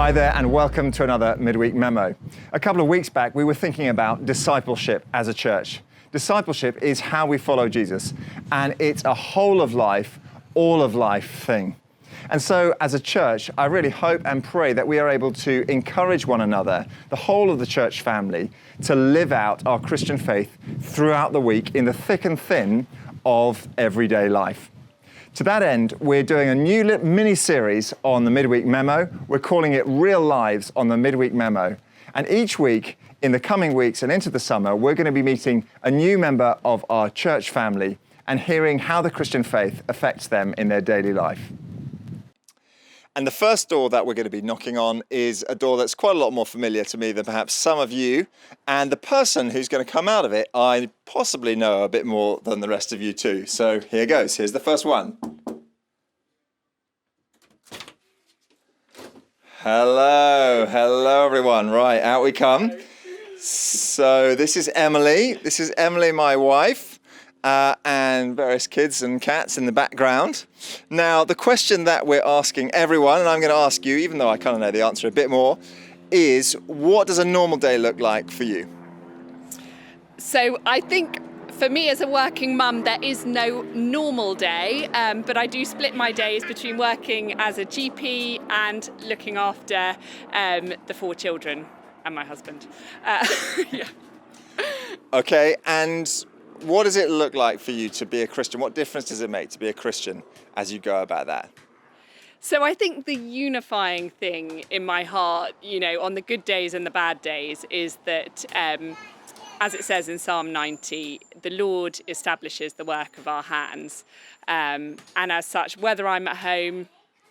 Hi there and welcome to another Midweek Memo. A couple of weeks back we were thinking about discipleship as a church. Discipleship is how we follow Jesus, and it's a whole of life, all of life thing. And so as a church, I really hope and pray that we are able to encourage one another, the whole of the church family, to live out our Christian faith throughout the week in the thick and thin of everyday life. To that end, we're doing a new mini-series on the Midweek Memo. We're calling it Real Lives on the Midweek Memo. And each week, in the coming weeks and into the summer, we're going to be meeting a new member of our church family and hearing how the Christian faith affects them in their daily life. And the first door that we're going to be knocking on is a door that's quite a lot more familiar to me than perhaps some of you. And the person who's going to come out of it, I possibly know a bit more than the rest of you too. So here goes. Here's the first one. Hello everyone. Right, out we come. So this is Emily. This is Emily, my wife. And various kids and cats in the background. Now, the question that we're asking everyone, and I'm going to ask you, even though I kind of know the answer a bit more, is what does a normal day look like for you? So I think for me as a working mum, there is no normal day, but I do split my days between working as a GP and looking after the 4 children and my husband. Yeah. Okay, and what does it look like for you to be a Christian? What difference does it make to be a Christian as you go about that? So I think the unifying thing in my heart, on the good days and the bad days, is that, as it says in Psalm 90, the Lord establishes the work of our hands. And as such, whether I'm at home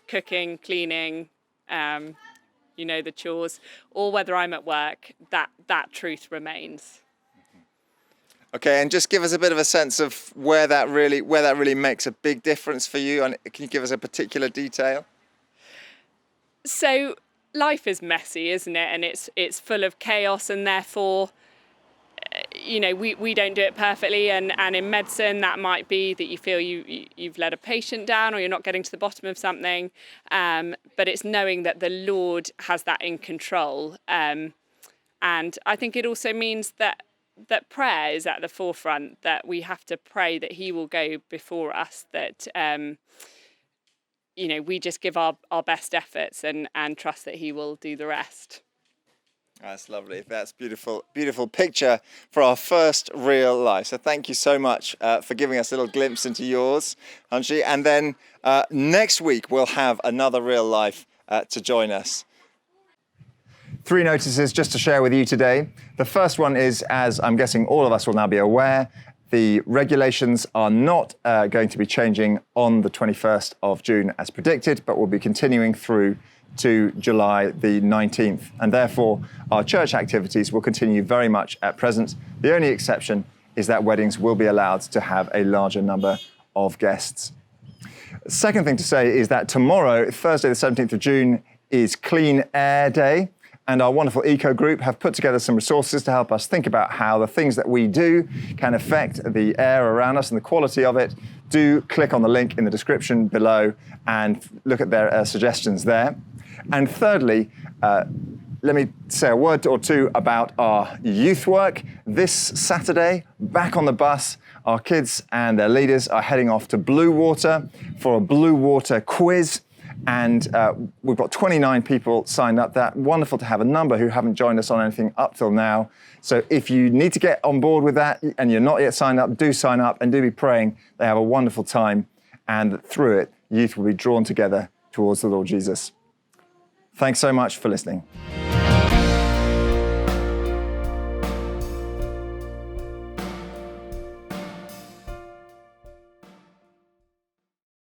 cooking, cleaning, the chores, or whether I'm at work, that truth remains. Okay, and just give us a bit of a sense of where that really makes a big difference for you. And can you give us a particular detail? So life is messy, isn't it? And it's full of chaos, and therefore, we don't do it perfectly. And in medicine, that might be that you feel you've let a patient down, or you're not getting to the bottom of something. But it's knowing that the Lord has that in control. And I think it also means that prayer is at the forefront, that we have to pray that he will go before us, that, we just give our best efforts and trust that he will do the rest. That's lovely. That's beautiful, beautiful picture for our first real life. So thank you so much for giving us a little glimpse into yours, Hunchi. And then next week, we'll have another real life to join us. 3 notices just to share with you today. The first one is, as I'm guessing all of us will now be aware, the regulations are not going to be changing on the 21st of June as predicted, but will be continuing through to July the 19th. And therefore, our church activities will continue very much at present. The only exception is that weddings will be allowed to have a larger number of guests. Second thing to say is that tomorrow, Thursday the 17th of June, is Clean Air Day. And our wonderful eco group have put together some resources to help us think about how the things that we do can affect the air around us and the quality of it. Do click on the link in the description below and look at their suggestions there. And thirdly, let me say a word or two about our youth work. This Saturday, back on the bus, our kids and their leaders are heading off to Blue Water for a Blue Water quiz. And we've got 29 people signed up. That's wonderful to have a number who haven't joined us on anything up till now. So if you need to get on board with that and you're not yet signed up, do sign up and do be praying. They have a wonderful time. And through it, youth will be drawn together towards the Lord Jesus. Thanks so much for listening.